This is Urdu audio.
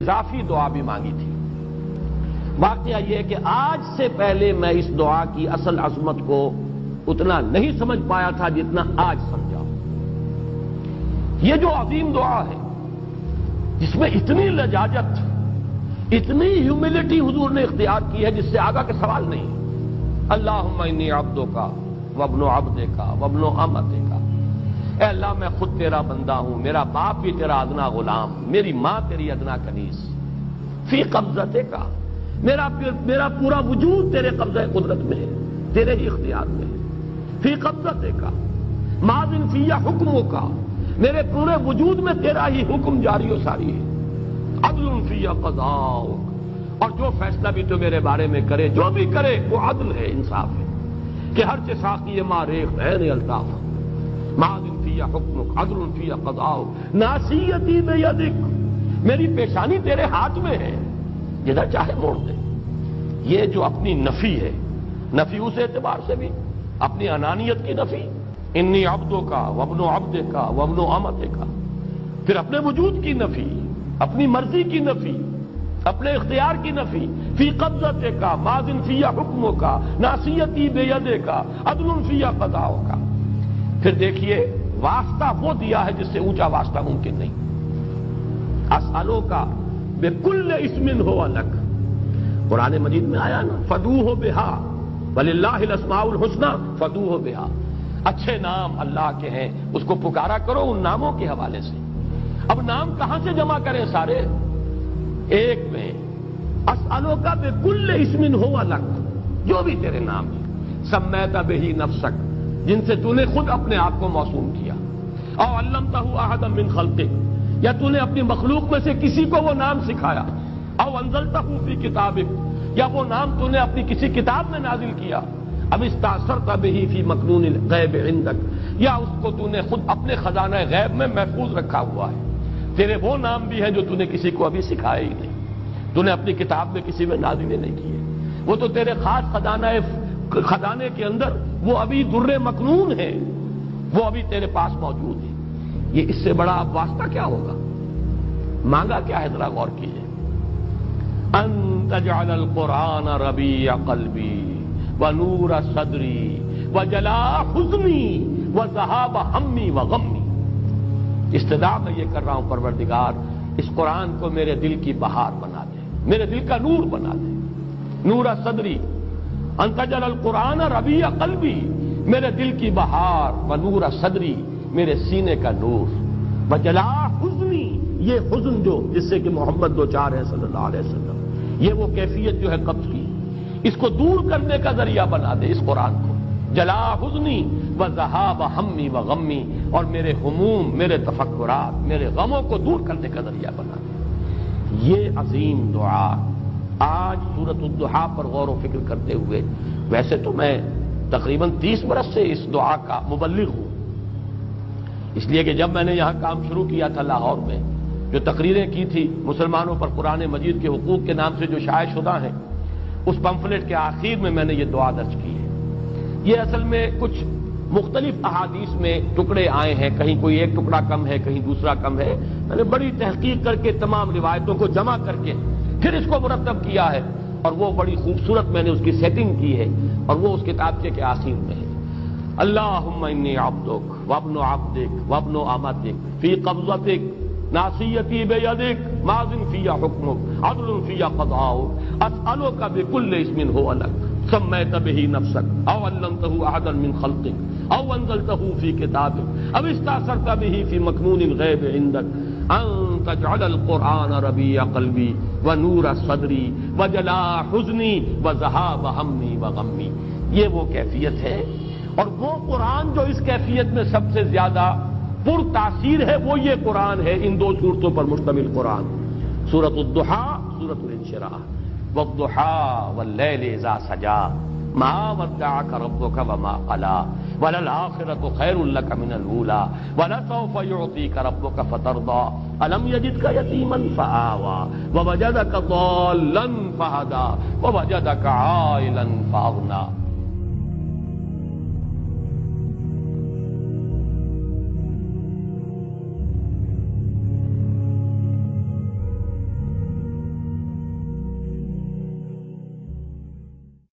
اضافی دعا بھی مانگی تھی۔ واقعہ یہ ہے کہ آج سے پہلے میں اس دعا کی اصل عظمت کو اتنا نہیں سمجھ پایا تھا جتنا آج سمجھا۔ یہ جو عظیم دعا ہے جس میں اتنی لجاجت، اتنی ہیوملٹی حضور نے اختیار کی ہے جس سے آگا کے سوال نہیں۔ اللہم انی عبدک وابن عبدک وابن امتک، اے اللہ میں خود تیرا بندہ ہوں، میرا باپ بھی تیرا ادنا غلام، میری ماں تیری ادنا کنیز، فی قبضتک، میرا پورا وجود تیرے قبضہ قدرت میں ہے، تیرے ہی اختیار میں ہے، فی قبضتک ماضٍ فی حکمک، میرے پورے وجود میں تیرا ہی حکم جاری و ساری ہے، عدل فی قضاؤک، اور جو فیصلہ بھی تو میرے بارے میں کرے، جو بھی کرے وہ عدل ہے، انصاف ہے، کہ ہر چه ساقی ما ریخت عین الطاف، ماضٍ فی حکمک عدل فی قضاؤک، ناصیتی بیدک، میری پیشانی تیرے ہاتھ میں ہے، جدھر چاہے موڑ دے۔ یہ جو اپنی نفی ہے، نفی اس اعتبار سے بھی اپنی انانیت کی نفی، انی عبدک وابن عبدک وابن امتک، پھر اپنے وجود کی نفی، اپنی مرضی کی نفی، اپنے اختیار کی نفی، فی قبضتک ماضٍ فی حکمک ناصیتی بیدک عدل فی قضاؤک۔ پھر دیکھیے واسطہ وہ دیا ہے جس سے اونچا واسطہ ممکن نہیں۔ اسألوک بکل اسم هو لک، قرآن مجید میں آیا نا، فدوہ بہا وللہ الاسماء الحسنی فدوہ بہا، اچھے نام اللہ کے ہیں، اس کو پکارا کرو ان ناموں کے حوالے سے۔ اب نام کہاں سے جمع کریں سارے؟ ایک میں اسألوک بکل اسم هو لک، جو بھی تیرے نام ہیں، سمیت بہ نفسک، جن سے تو نے خود اپنے آپ کو موسوم کیا، او علمتہ احدا من خلقک، یا تو نے اپنی مخلوق میں سے کسی کو وہ نام سکھایا، او انزلتہ فی کتابک، یا وہ نام تو نے اپنی کسی کتاب میں نازل کیا، اب استاثرت بہ فی مکنون الغیب عندک، یا اس کو تو نے خود اپنے خزانہ غیب میں محفوظ رکھا ہوا ہے۔ تیرے وہ نام بھی ہیں جو تو نے کسی کو ابھی سکھائے ہی نہیں، تو نے اپنی کتاب میں کسی میں نازل نہیں کیے، وہ تو تیرے خاص خزانے کے اندر وہ ابھی در مکنون ہے، وہ ابھی تیرے پاس موجود ہے۔ یہ اس سے بڑا اب واسطہ کیا ہوگا؟ مانگا کیا ہے ذرا غور کیجیے۔ ان تجعل القرآن ربیع قلبی ونور صدری وجلاء حزنی وذہاب ہمی وغمی، استدعا میں یہ کر رہا ہوں پروردگار اس قرآن کو میرے دل کی بہار بنا دے، میرے دل کا نور بنا دے، نور صدری، ان تجعل القرآن ربیع قلبی، میرے دل کی بہار، ونور صدری، میرے سینے کا نور، وجلاء حزنی، یہ حزن جو جس سے کہ محمد دو چار ہے صلی اللہ علیہ وسلم، یہ وہ کیفیت جو ہے قبض کی، اس کو دور کرنے کا ذریعہ بنا دے اس قرآن کو، جلاء حزنی وذہاب ہمی وغمی، اور میرے ہموم، میرے تفکرات، میرے غموں کو دور کرنے کا ذریعہ بنا دے۔ یہ عظیم دعا آج سورۃ الضحیٰ پر غور و فکر کرتے ہوئے، ویسے تو میں تقریباً 30 برس سے اس دعا کا مبلغ ہوں، اس لیے کہ جب میں نے یہاں کام شروع کیا تھا لاہور میں، جو تقریریں کی تھی مسلمانوں پر قرآن مجید کے حقوق کے نام سے جو شائع شدہ ہیں، اس پمفلٹ کے آخر میں میں نے یہ دعا درج کی ہے۔ یہ اصل میں کچھ مختلف احادیث میں ٹکڑے آئے ہیں، کہیں کوئی ایک ٹکڑا کم ہے، کہیں دوسرا کم ہے، میں نے بڑی تحقیق کر کے تمام روایتوں کو جمع کر کے پھر اس کو مرتب کیا ہے، اور وہ بڑی خوبصورت میں نے اس کی سیٹنگ کی ہے، اور وہ اس کتابچے کے آخر میں ہے۔ اللہم انی عبدک وابن عبدک وابن امتک فی قبضتک ناصیتی بیدک ماضٍ فی حکمک عدل فی قضاؤک، اسألک بکل اسم هو لک سمیت بہ نفسک او علمتہ احدا من خلقک او انزلتہ فی کتابک او استاثرت بہ فی مکنون الغیب عندک ان تجعل القرآن ربیع قلبی ونور صدری وجلاء حزنی وذہاب ہمی وغمی۔ یہ وہ کیفیت ہے، اور وہ قرآن جو اس کیفیت میں سب سے زیادہ پر تاثیر ہے وہ یہ قرآن ہے، ان دو صورتوں پر مشتمل قرآن، سورۃ الضحیٰ، سورۃ الانشراح، والضحیٰ واللیل اذا سجا ما ودعک ربک وما قلی وللآخرۃ خیر لک من الاولی ولسوف یعطیک ربک فترضی الم یجدک یتیما فآوی ووجدک ضالا فہدی ووجدک عائلا فاغنی۔